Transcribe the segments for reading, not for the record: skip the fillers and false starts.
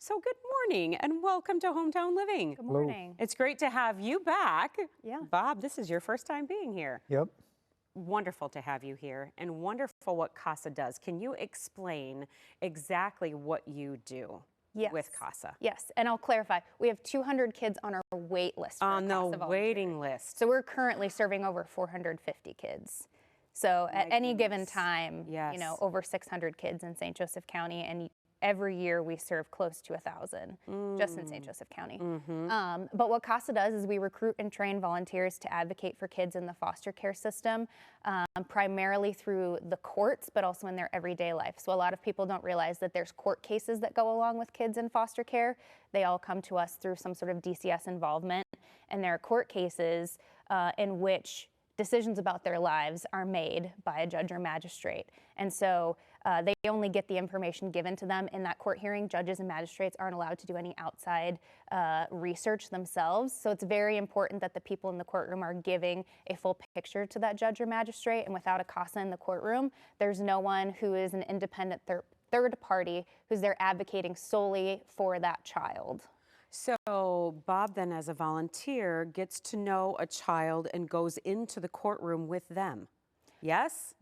So good morning and welcome to Hometown Living. Good morning. It's great to have you back. Yeah. Bob, this is your first time being here. Yep. Wonderful to have you here and wonderful what Casa does. Can you explain exactly what you do with Casa? Yes, and I'll clarify. We have 200 kids on our wait list. On the waiting list. So we're currently serving over 450 kids. So at any given time, yes, over 600 kids in St. Joseph County, and every year we serve close to 1,000 just in St. Joseph County. But what Casa does is we recruit and train volunteers to advocate for kids in the foster care system, primarily through the courts, but also in their everyday life. So a lot of people don't realize that there's court cases that go along with kids in foster care. They all come to us through some sort of DCS involvement, and there are court cases in which decisions about their lives are made by a judge or magistrate. And so they only get the information given to them in that court hearing. Judges and magistrates aren't allowed to do any outside research themselves. So it's very important that the people in the courtroom are giving a full picture to that judge or magistrate. And without a Casa in the courtroom, there's no one who is an independent third party who's there advocating solely for that child. So Bob then, as a volunteer, gets to know a child and goes into the courtroom with them. Yes?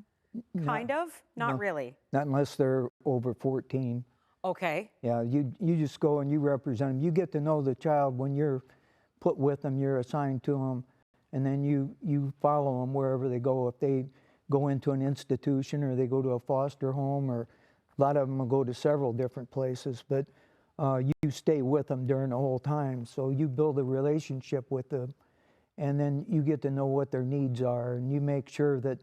Kind of? Not really. Not unless they're over 14. Okay. Yeah, you just go and you represent them. You get to know the child when you're put with them, you're assigned to them, and then you follow them wherever they go. If they go into an institution or they go to a foster home, or a lot of them will go to several different places, but you stay with them during the whole time. So you build a relationship with them, and then you get to know what their needs are, and you make sure that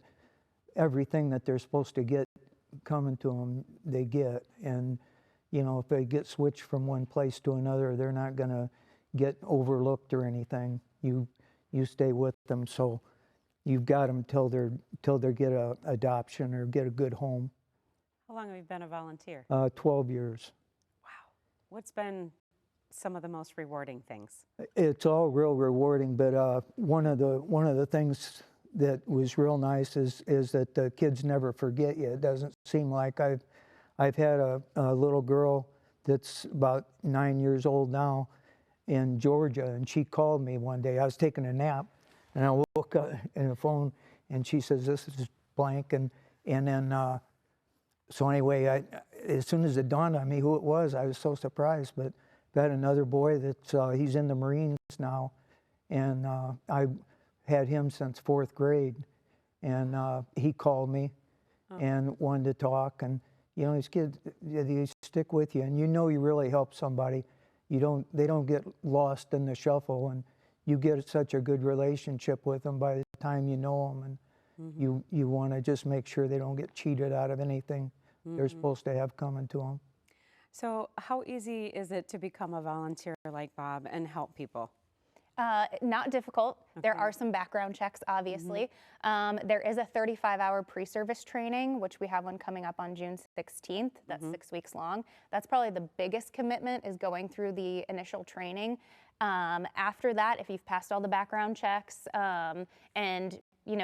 everything that they're supposed to get coming to them, they get. And, if they get switched from one place to another, they're not going to get overlooked or anything. You stay with them, so you've got them till they get a adoption or get a good home. How long have you been a volunteer? 12 years. What's been some of the most rewarding things? It's all real rewarding, but one of the things that was real nice is that the kids never forget you. It doesn't seem like I've had a little girl that's about 9 years old now in Georgia, and she called me one day. I was taking a nap, and I woke up in the phone, and she says, "This is blank," and then. So anyway, as soon as it dawned on me who it was, I was so surprised. But got another boy that's he's in the Marines now, and I had him since 4th grade, and he called me and wanted to talk. And these kids, they stick with you, and you really help somebody. They don't get lost in the shuffle, and you get such a good relationship with them by the time you know them, and you want to just make sure they don't get cheated out of anything they're supposed to have coming to them. So how easy is it to become a volunteer like Bob and help people? Not difficult. Okay. There are some background checks, obviously. There is a 35-hour pre-service training, which we have one coming up on June 16th. That's 6 weeks long. That's probably the biggest commitment, is going through the initial training. After that, if you've passed all the background checks, and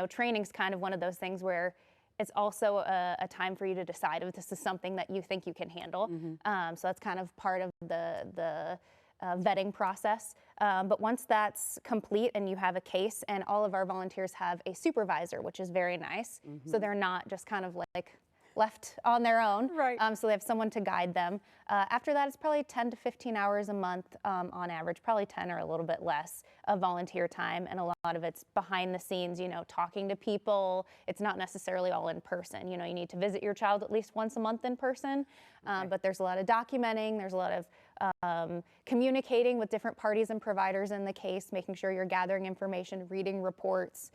training's kind of one of those things where it's also a time for you to decide if this is something that you think you can handle. So that's kind of part of the vetting process. But once that's complete and you have a case, and all of our volunteers have a supervisor, which is very nice. So they're not just kind of like left on their own. Right. So they have someone to guide them. After that, it's probably 10 to 15 hours a month on average, probably 10 or a little bit less of volunteer time. And a lot of it's behind the scenes, talking to people. It's not necessarily all in person. You need to visit your child at least once a month in person. But there's a lot of documenting. There's a lot of communicating with different parties and providers in the case, making sure you're gathering information, reading reports,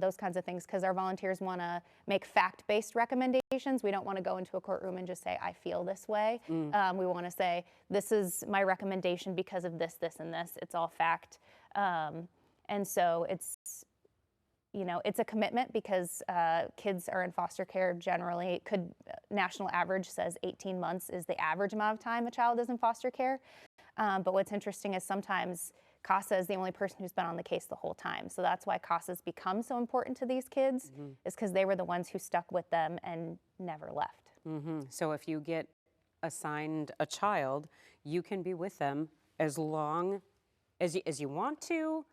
those kinds of things, because our volunteers want to make fact-based recommendations. We don't want to go into a courtroom and just say, I feel this way. We want to say, this is my recommendation because of this, this, and this. It's all fact. And so it's a commitment, because kids are in foster care generally. National average says 18 months is the average amount of time a child is in foster care. But what's interesting is sometimes Casa is the only person who's been on the case the whole time. So that's why Casa's become so important to these kids, is because they were the ones who stuck with them and never left. So if you get assigned a child, you can be with them as long as you want to.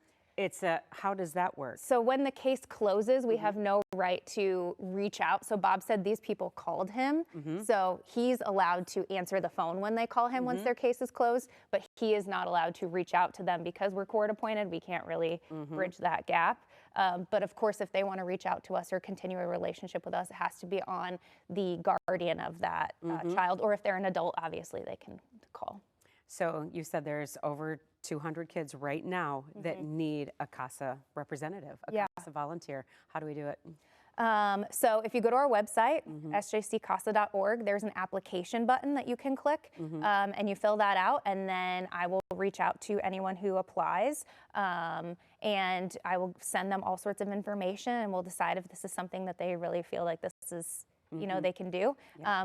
How does that work? So when the case closes, we have no right to reach out. So Bob said these people called him. So he's allowed to answer the phone when they call him once their case is closed, but he is not allowed to reach out to them because we're court appointed. We can't really bridge that gap. But of course, if they want to reach out to us or continue a relationship with us, it has to be on the guardian of that child, or if they're an adult, obviously they can call. So you said there's over 200 kids right now that need a Casa representative, a Casa volunteer. How do we do it? So if you go to our website, sjccasa.org, there's an application button that you can click, and you fill that out, and then I will reach out to anyone who applies, and I will send them all sorts of information, and we'll decide if this is something that they really feel like this is you know, they can do,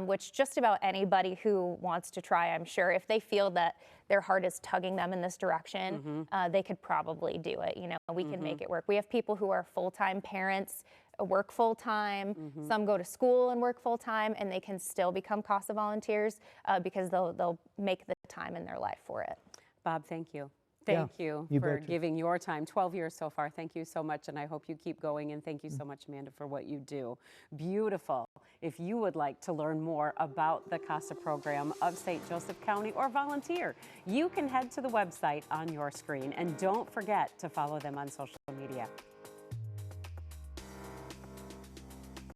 which just about anybody who wants to try, I'm sure, if they feel that their heart is tugging them in this direction, they could probably do it. You know, we can make it work. We have people who are full-time parents, work full-time, some go to school and work full-time, and they can still become Casa volunteers because they'll make the time in their life for it. Bob, thank you. Thank you for betcha. giving your time. 12 years so far. Thank you so much, and I hope you keep going, and thank you so much, Amanda, for what you do. Beautiful. If you would like to learn more about the Casa program of St. Joseph County or volunteer, you can head to the website on your screen, and don't forget to follow them on social media.